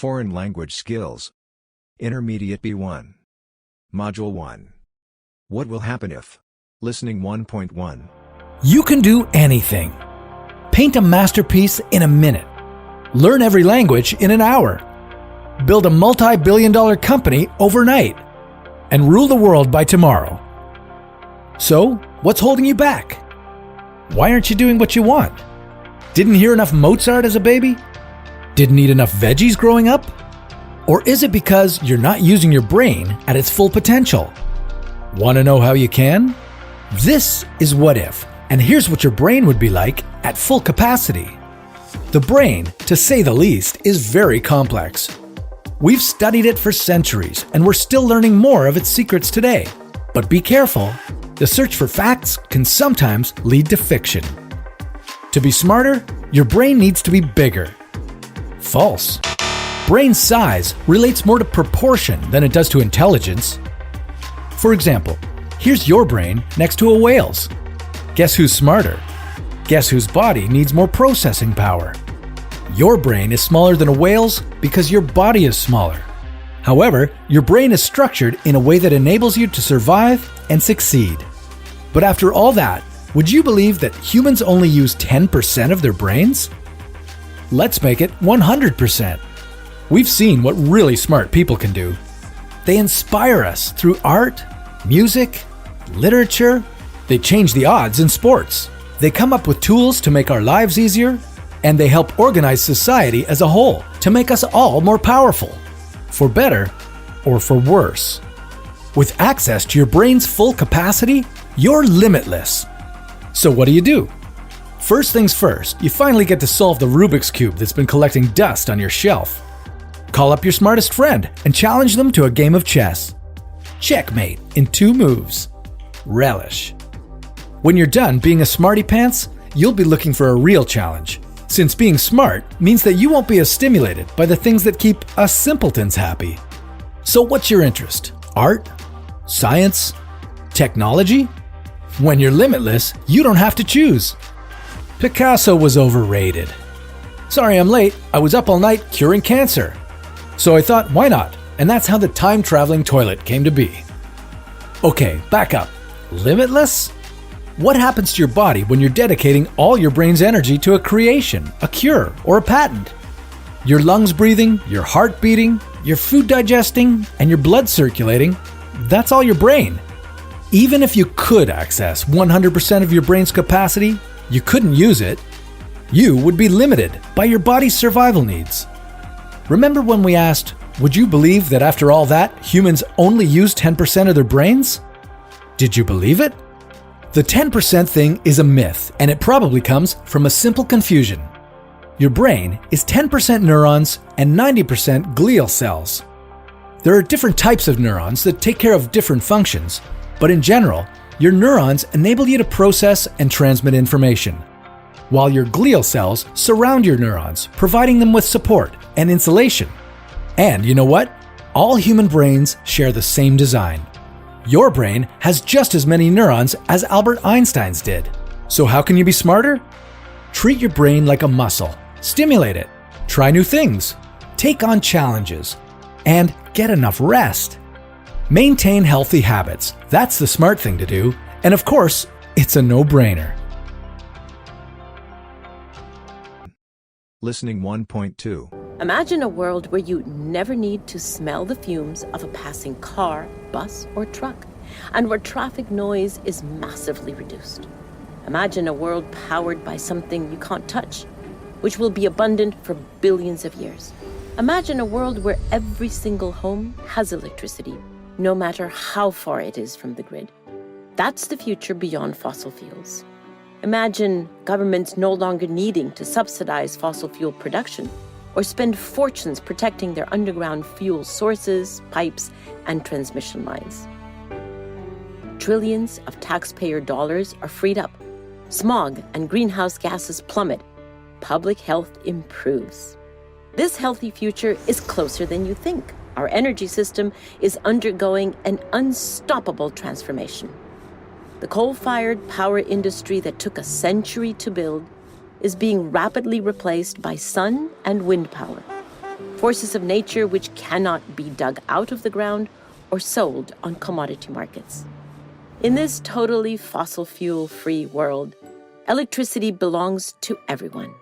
Foreign language skills. Intermediate B1. Module 1. What will happen if? Listening 1.1. You can do anything. Paint a masterpiece in a minute. Learn every language in an hour. Build a multi-billion-dollar company overnight. And rule the world by tomorrow. So, what's holding you back? Why aren't you doing what you want? Didn't hear enough Mozart as a baby? Didn't eat enough veggies growing up? Or is it because you're not using your brain at its full potential? Want to know how you can? This is What If, and here's what your brain would be like at full capacity. The brain, to say the least, is very complex. We've studied it for centuries, and we're still learning more of its secrets today. But be careful, the search for facts can sometimes lead to fiction. To be smarter, your brain needs to be bigger. False. Brain size relates more to proportion than it does to intelligence. For example, here's your brain next to a whale's. Guess who's smarter? Guess whose body needs more processing power? Your brain is smaller than a whale's because your body is smaller. However, your brain is structured in a way that enables you to survive and succeed. But after all that, would you believe that humans only use 10% of their brains? Let's make it 100%. We've seen what really smart people can do. They inspire us through art, music, literature. They change the odds in sports. They come up with tools to make our lives easier, and they help organize society as a whole to make us all more powerful, for better or for worse. With access to your brain's full capacity, you're limitless. So what do? First things first, you finally get to solve the Rubik's Cube that's been collecting dust on your shelf. Call up your smartest friend and challenge them to a game of chess. Checkmate in 2 moves. Relish. When you're done being a smarty pants, you'll be looking for a real challenge, since being smart means that you won't be as stimulated by the things that keep us simpletons happy. So what's your interest? Art? Science? Technology? When you're limitless, you don't have to choose. Picasso was overrated. Sorry I'm late, I was up all night curing cancer. So I thought, why not? And that's how the time-traveling toilet came to be. Okay, back up. Limitless? What happens to your body when you're dedicating all your brain's energy to a creation, a cure, or a patent? Your lungs breathing, your heart beating, your food digesting, and your blood circulating, that's all your brain. Even if you could access 100% of your brain's capacity, you couldn't use it. You would be limited by your body's survival needs. Remember when we asked, would you believe that after all that, humans only use 10% of their brains? Did you believe it? The 10% thing is a myth, and it probably comes from a simple confusion. Your brain is 10% neurons and 90% glial cells. There are different types of neurons that take care of different functions, but in general, your neurons enable you to process and transmit information, while your glial cells surround your neurons, providing them with support and insulation. And you know what? All human brains share the same design. Your brain has just as many neurons as Albert Einstein's did. So how can you be smarter? Treat your brain like a muscle. Stimulate it. Try new things. Take on challenges. And get enough rest. Maintain healthy habits. That's the smart thing to do. And of course, it's a no-brainer. Listening 1.2. Imagine a world where you never need to smell the fumes of a passing car, bus, or truck, and where traffic noise is massively reduced. Imagine a world powered by something you can't touch, which will be abundant for billions of years. Imagine a world where every single home has electricity, no matter how far it is from the grid. That's the future beyond fossil fuels. Imagine governments no longer needing to subsidize fossil fuel production or spend fortunes protecting their underground fuel sources, pipes, and transmission lines. Trillions of taxpayer dollars are freed up. Smog and greenhouse gases plummet. Public health improves. This healthy future is closer than you think. Our energy system is undergoing an unstoppable transformation. The coal-fired power industry that took a century to build is being rapidly replaced by sun and wind power. forces of nature which cannot be dug out of the ground or sold on commodity markets. In this totally fossil fuel-free world, electricity belongs to everyone,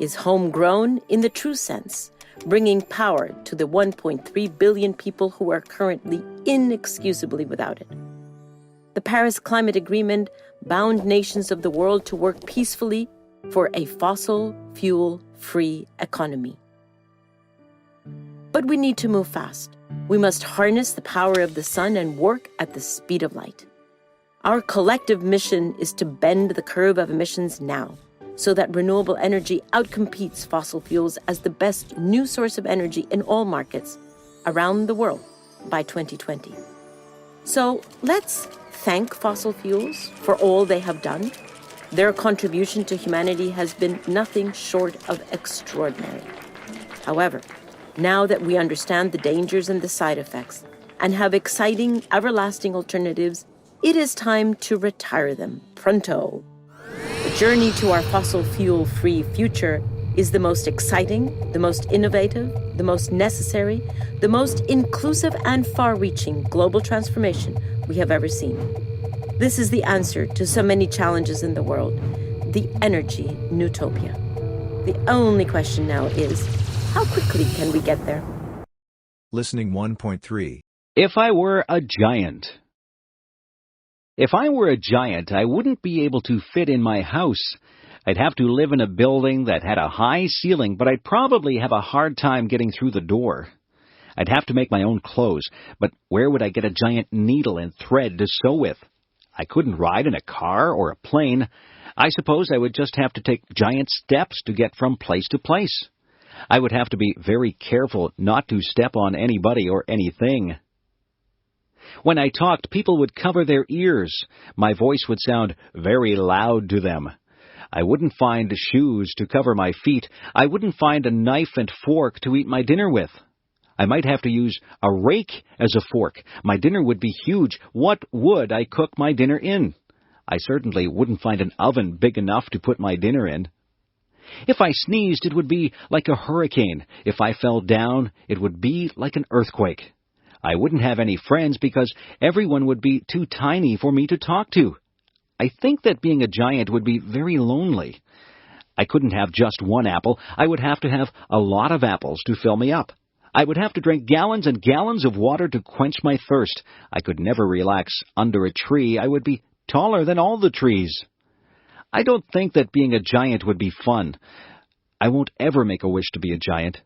is homegrown in the true sense, bringing power to the 1.3 billion people who are currently inexcusably without it. The Paris Climate Agreement bound nations of the world to work peacefully for a fossil fuel-free economy. But we need to move fast. We must harness the power of the sun and work at the speed of light. Our collective mission is to bend the curve of emissions now, so that renewable energy outcompetes fossil fuels as the best new source of energy in all markets around the world by 2020. So let's thank fossil fuels for all they have done. Their contribution to humanity has been nothing short of extraordinary. However, now that we understand the dangers and the side effects and have exciting, everlasting alternatives, it is time to retire them pronto. The journey to our fossil fuel-free future is the most exciting, the most innovative, the most necessary, the most inclusive and far-reaching global transformation we have ever seen. This is the answer to so many challenges in the world, the energy newtopia. The only question now is, how quickly can we get there? Listening 1.3. If I were a giant. If I were a giant, I wouldn't be able to fit in my house. I'd have to live in a building that had a high ceiling, but I'd probably have a hard time getting through the door. I'd have to make my own clothes, but where would I get a giant needle and thread to sew with? I couldn't ride in a car or a plane. I suppose I would just have to take giant steps to get from place to place. I would have to be very careful not to step on anybody or anything. When I talked, people would cover their ears. My voice would sound very loud to them. I wouldn't find shoes to cover my feet. I wouldn't find a knife and fork to eat my dinner with. I might have to use a rake as a fork. My dinner would be huge. What would I cook my dinner in? I certainly wouldn't find an oven big enough to put my dinner in. If I sneezed, it would be like a hurricane. If I fell down, it would be like an earthquake. I wouldn't have any friends because everyone would be too tiny for me to talk to. I think that being a giant would be very lonely. I couldn't have just one apple. I would have to have a lot of apples to fill me up. I would have to drink gallons and gallons of water to quench my thirst. I could never relax under a tree. I would be taller than all the trees. I don't think that being a giant would be fun. I won't ever make a wish to be a giant.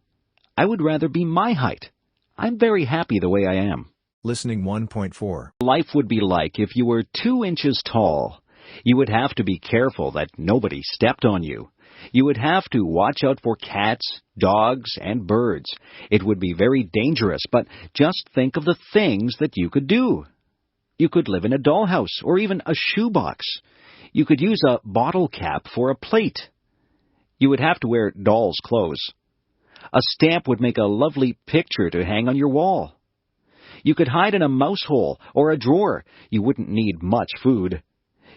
I would rather be my height. I'm very happy the way I am. Listening 1.4. Life would be like if you were 2 inches tall. You would have to be careful that nobody stepped on you. You would have to watch out for cats, dogs, and birds. It would be very dangerous, but just think of the things that you could do. You could live in a dollhouse or even a shoebox. You could use a bottle cap for a plate. You would have to wear doll's clothes. A stamp would make a lovely picture to hang on your wall. You could hide in a mouse hole or a drawer. You wouldn't need much food.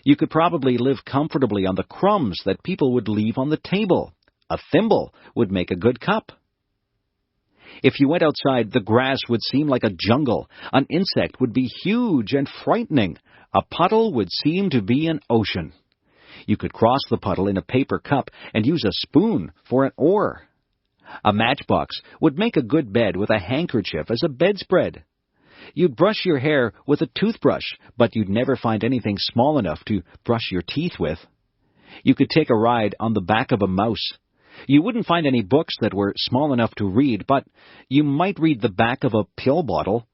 You could probably live comfortably on the crumbs that people would leave on the table. A thimble would make a good cup. If you went outside, the grass would seem like a jungle. An insect would be huge and frightening. A puddle would seem to be an ocean. You could cross the puddle in a paper cup and use a spoon for an oar. A matchbox would make a good bed with a handkerchief as a bedspread. You'd brush your hair with a toothbrush, but you'd never find anything small enough to brush your teeth with. You could take a ride on the back of a mouse. You wouldn't find any books that were small enough to read, but you might read the back of a pill bottle.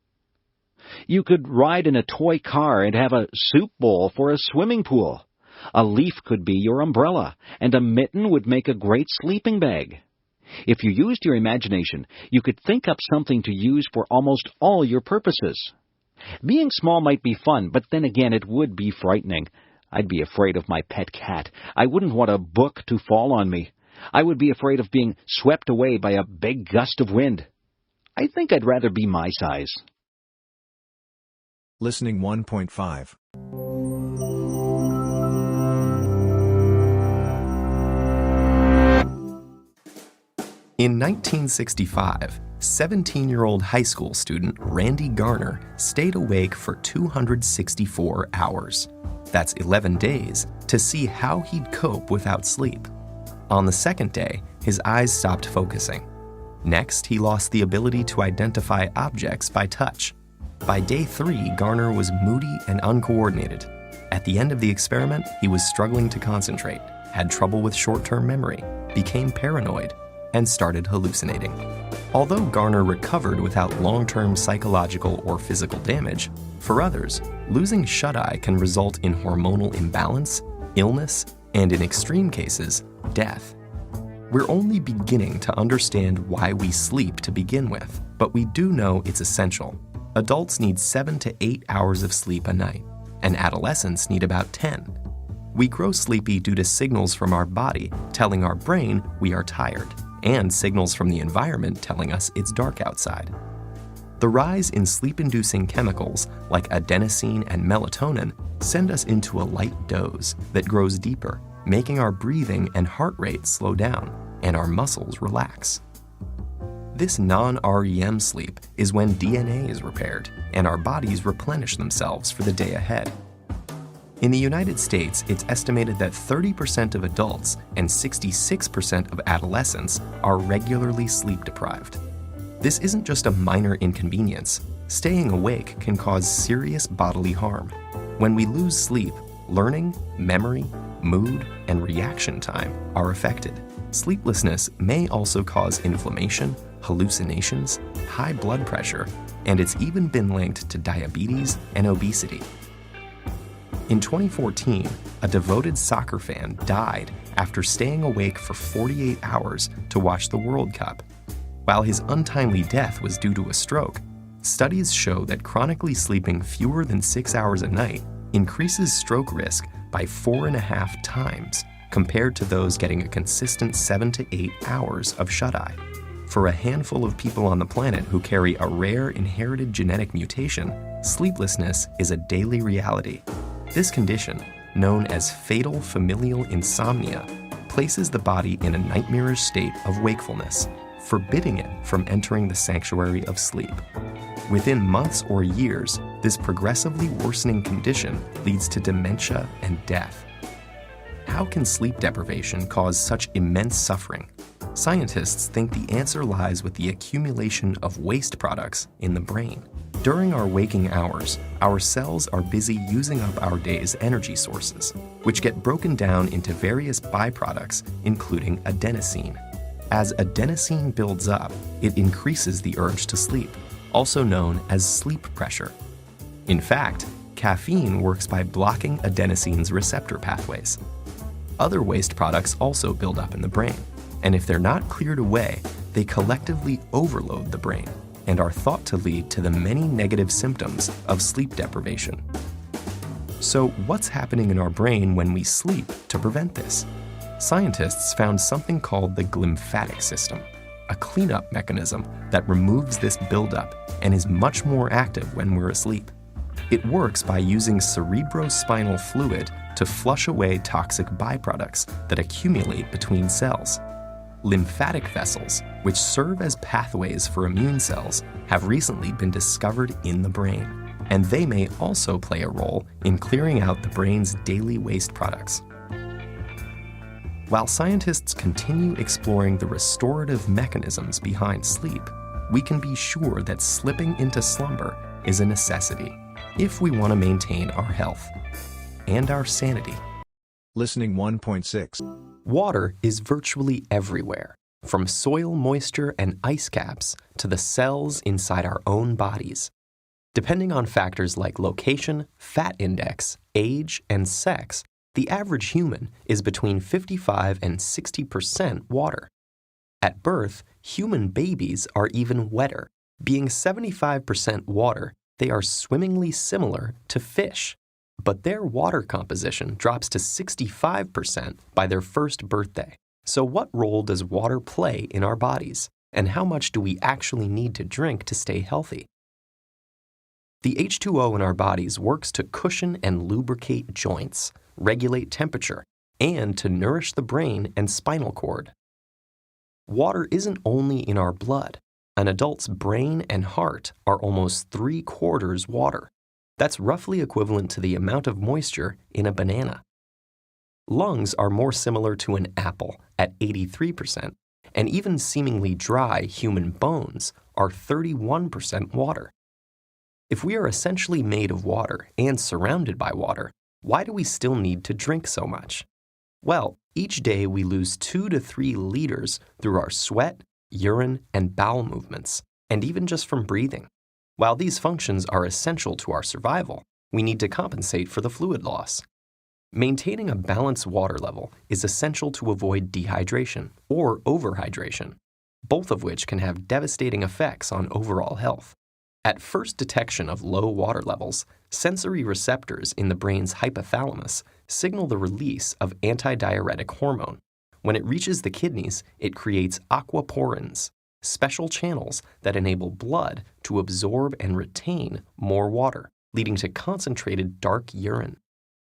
You could ride in a toy car and have a soup bowl for a swimming pool. A leaf could be your umbrella, and a mitten would make a great sleeping bag. If you used your imagination, you could think up something to use for almost all your purposes. Being small might be fun, but then again it would be frightening. I'd be afraid of my pet cat. I wouldn't want a book to fall on me. I would be afraid of being swept away by a big gust of wind. I think I'd rather be my size. Listening 1.5. In 1965, 17-year-old high school student Randy Garner stayed awake for 264 hours. That's 11 days to see how he'd cope without sleep. On the second day, his eyes stopped focusing. Next, he lost the ability to identify objects by touch. By day 3, Garner was moody and uncoordinated. At the end of the experiment, he was struggling to concentrate, had trouble with short-term memory, became paranoid, and started hallucinating. Although Garner recovered without long-term psychological or physical damage, for others, losing shut-eye can result in hormonal imbalance, illness, and in extreme cases, death. We're only beginning to understand why we sleep to begin with, but we do know it's essential. Adults need 7 to 8 hours of sleep a night, and adolescents need about 10. We grow sleepy due to signals from our body telling our brain we are tired, and signals from the environment telling us it's dark outside. The rise in sleep-inducing chemicals like adenosine and melatonin send us into a light doze that grows deeper, making our breathing and heart rate slow down and our muscles relax. This non-REM sleep is when DNA is repaired and our bodies replenish themselves for the day ahead. In the United States, it's estimated that 30% of adults and 66% of adolescents are regularly sleep-deprived. This isn't just a minor inconvenience. Staying awake can cause serious bodily harm. When we lose sleep, learning, memory, mood, and reaction time are affected. Sleeplessness may also cause inflammation, hallucinations, high blood pressure, and it's even been linked to diabetes and obesity. In 2014, a devoted soccer fan died after staying awake for 48 hours to watch the World Cup. While his untimely death was due to a stroke, studies show that chronically sleeping fewer than 6 hours a night increases stroke risk by 4.5 times compared to those getting a consistent 7 to 8 hours of shut-eye. For a handful of people on the planet who carry a rare inherited genetic mutation, sleeplessness is a daily reality. This condition, known as fatal familial insomnia, places the body in a nightmarish state of wakefulness, forbidding it from entering the sanctuary of sleep. Within months or years, this progressively worsening condition leads to dementia and death. How can sleep deprivation cause such immense suffering? Scientists think the answer lies with the accumulation of waste products in the brain. During our waking hours, our cells are busy using up our day's energy sources, which get broken down into various byproducts, including adenosine. As adenosine builds up, it increases the urge to sleep, also known as sleep pressure. In fact, caffeine works by blocking adenosine's receptor pathways. Other waste products also build up in the brain, and if they're not cleared away, they collectively overload the brain and are thought to lead to the many negative symptoms of sleep deprivation. So, what's happening in our brain when we sleep to prevent this? Scientists found something called the glymphatic system, a cleanup mechanism that removes this buildup and is much more active when we're asleep. It works by using cerebrospinal fluid to flush away toxic byproducts that accumulate between cells. Lymphatic vessels, which serve as pathways for immune cells, have recently been discovered in the brain, and they may also play a role in clearing out the brain's daily waste products. While scientists continue exploring the restorative mechanisms behind sleep, we can be sure that slipping into slumber is a necessity if we want to maintain our health and our sanity. Listening 1.6. Water is virtually everywhere, from soil moisture and ice caps to the cells inside our own bodies. Depending on factors like location, fat index, age, and sex, the average human is between 55 and 60% water. At birth, human babies are even wetter. Being 75% water, they are swimmingly similar to fish. But their water composition drops to 65% by their first birthday. So what role does water play in our bodies? And how much do we actually need to drink to stay healthy? The H2O in our bodies works to cushion and lubricate joints, regulate temperature, and to nourish the brain and spinal cord. Water isn't only in our blood. An adult's brain and heart are almost 3/4 water. That's roughly equivalent to the amount of moisture in a banana. Lungs are more similar to an apple at 83%, and even seemingly dry human bones are 31% water. If we are essentially made of water and surrounded by water, why do we still need to drink so much? Well, each day we lose 2 to 3 liters through our sweat, urine, and bowel movements, and even just from breathing. While these functions are essential to our survival, we need to compensate for the fluid loss. Maintaining a balanced water level is essential to avoid dehydration or overhydration, both of which can have devastating effects on overall health. At first detection of low water levels, sensory receptors in the brain's hypothalamus signal the release of antidiuretic hormone. When it reaches the kidneys, it creates aquaporins, special channels that enable blood to absorb and retain more water, leading to concentrated dark urine.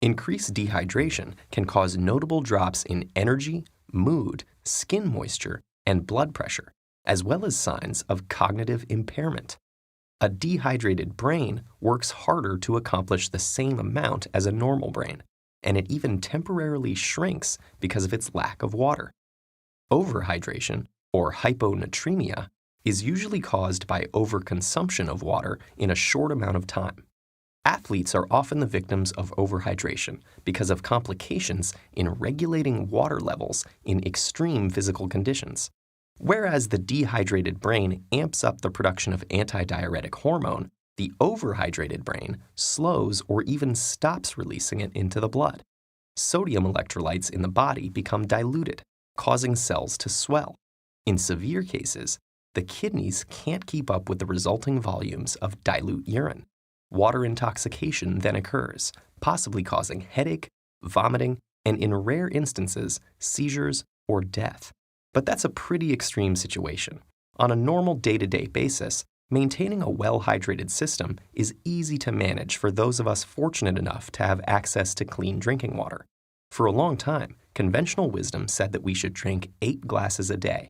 Increased dehydration can cause notable drops in energy, mood, skin moisture, and blood pressure, as well as signs of cognitive impairment. A dehydrated brain works harder to accomplish the same amount as a normal brain, and it even temporarily shrinks because of its lack of water. Overhydration, or hyponatremia, is usually caused by overconsumption of water in a short amount of time. Athletes are often the victims of overhydration because of complications in regulating water levels in extreme physical conditions. Whereas the dehydrated brain amps up the production of antidiuretic hormone, the overhydrated brain slows or even stops releasing it into the blood. Sodium electrolytes in the body become diluted, causing cells to swell. In severe cases, the kidneys can't keep up with the resulting volumes of dilute urine. Water intoxication then occurs, possibly causing headache, vomiting, and in rare instances, seizures or death. But that's a pretty extreme situation. On a normal day-to-day basis, maintaining a well-hydrated system is easy to manage for those of us fortunate enough to have access to clean drinking water. For a long time, conventional wisdom said that we should drink 8 glasses a day.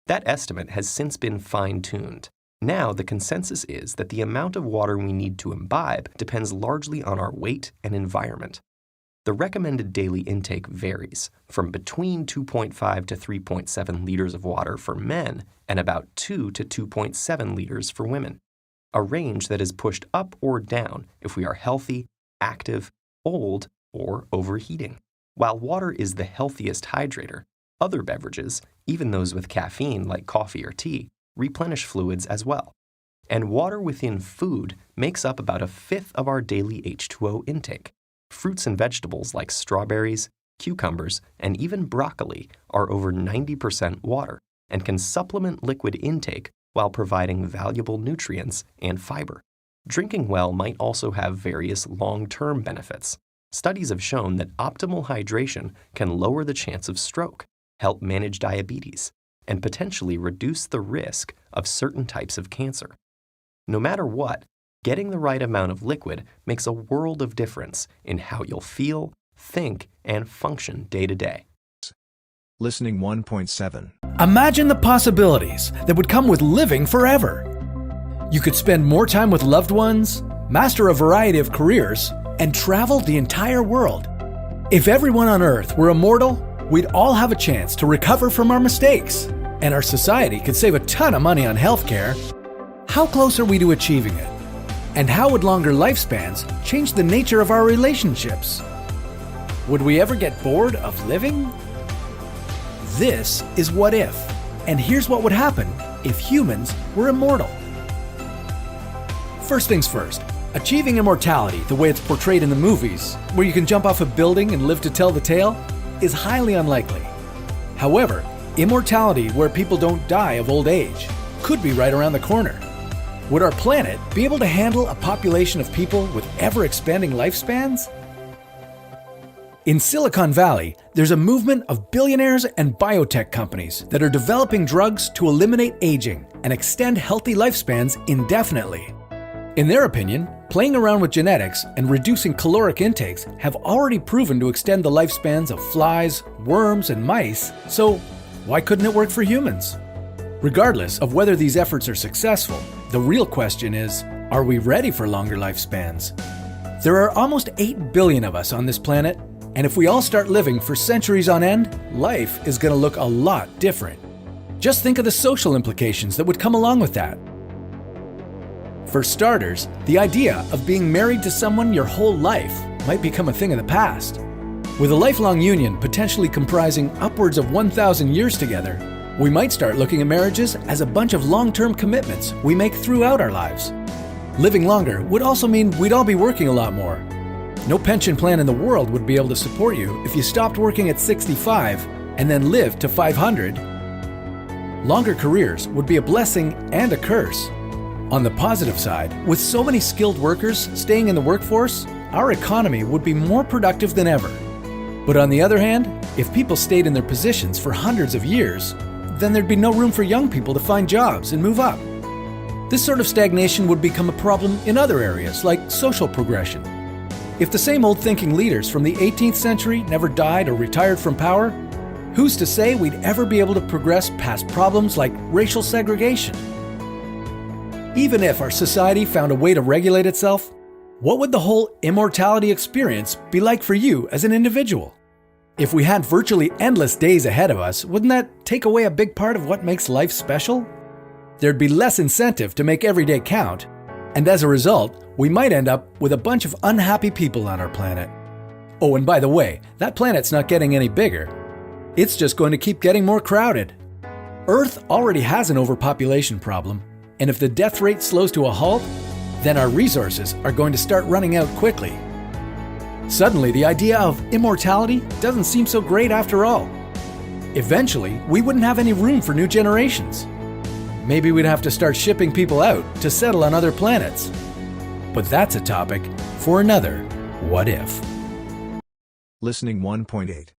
That estimate has since been fine-tuned. Now, the consensus is that the amount of water we need to imbibe depends largely on our weight and environment. The recommended daily intake varies from between 2.5 to 3.7 liters of water for men and about 2 to 2.7 liters for women, a range that is pushed up or down if we are healthy, active, old, or overheating. While water is the healthiest hydrator, other beverages, even those with caffeine like coffee or tea, replenish fluids as well. And water within food makes up about 1/5 of our daily H2O intake. Fruits and vegetables like strawberries, cucumbers, and even broccoli are over 90% water and can supplement liquid intake while providing valuable nutrients and fiber. Drinking well might also have various long-term benefits. Studies have shown that optimal hydration can lower the chance of stroke, help manage diabetes, and potentially reduce the risk of certain types of cancer. No matter what, getting the right amount of liquid makes a world of difference in how you'll feel, think, and function day to day. Listening 1.7. Imagine the possibilities that would come with living forever. You could spend more time with loved ones, master a variety of careers, and travel the entire world. If everyone on Earth were immortal, we'd all have a chance to recover from our mistakes, and our society could save a ton of money on healthcare. How close are we to achieving it? And how would longer lifespans change the nature of our relationships? Would we ever get bored of living? This is What If, and here's what would happen if humans were immortal. First things first, achieving immortality the way it's portrayed in the movies, where you can jump off a building and live to tell the tale, is highly unlikely. However, immortality where people don't die of old age could be right around the corner. Would our planet be able to handle a population of people with ever-expanding lifespans? In Silicon Valley, there's a movement of billionaires and biotech companies that are developing drugs to eliminate aging and extend healthy lifespans indefinitely. In their opinion, playing around with genetics and reducing caloric intakes have already proven to extend the lifespans of flies, worms, and mice, so why couldn't it work for humans? Regardless of whether these efforts are successful, the real question is, are we ready for longer lifespans? There are almost 8 billion of us on this planet, and if we all start living for centuries on end, life is going to look a lot different. Just think of the social implications that would come along with that. For starters, the idea of being married to someone your whole life might become a thing of the past. With a lifelong union potentially comprising upwards of 1,000 years together, we might start looking at marriages as a bunch of long-term commitments we make throughout our lives. Living longer would also mean we'd all be working a lot more. No pension plan in the world would be able to support you if you stopped working at 65 and then lived to 500. Longer careers would be a blessing and a curse. On the positive side, with so many skilled workers staying in the workforce, our economy would be more productive than ever. But on the other hand, if people stayed in their positions for hundreds of years, then there'd be no room for young people to find jobs and move up. This sort of stagnation would become a problem in other areas, like social progression. If the same old thinking leaders from the 18th century never died or retired from power, who's to say we'd ever be able to progress past problems like racial segregation? Even if our society found a way to regulate itself, what would the whole immortality experience be like for you as an individual? If we had virtually endless days ahead of us, wouldn't that take away a big part of what makes life special? There'd be less incentive to make every day count, and as a result, we might end up with a bunch of unhappy people on our planet. Oh, and by the way, that planet's not getting any bigger. It's just going to keep getting more crowded. Earth already has an overpopulation problem, and if the death rate slows to a halt, then our resources are going to start running out quickly. Suddenly, the idea of immortality doesn't seem so great after all. Eventually, we wouldn't have any room for new generations. Maybe we'd have to start shipping people out to settle on other planets. But that's a topic for another What If. Listening 1.8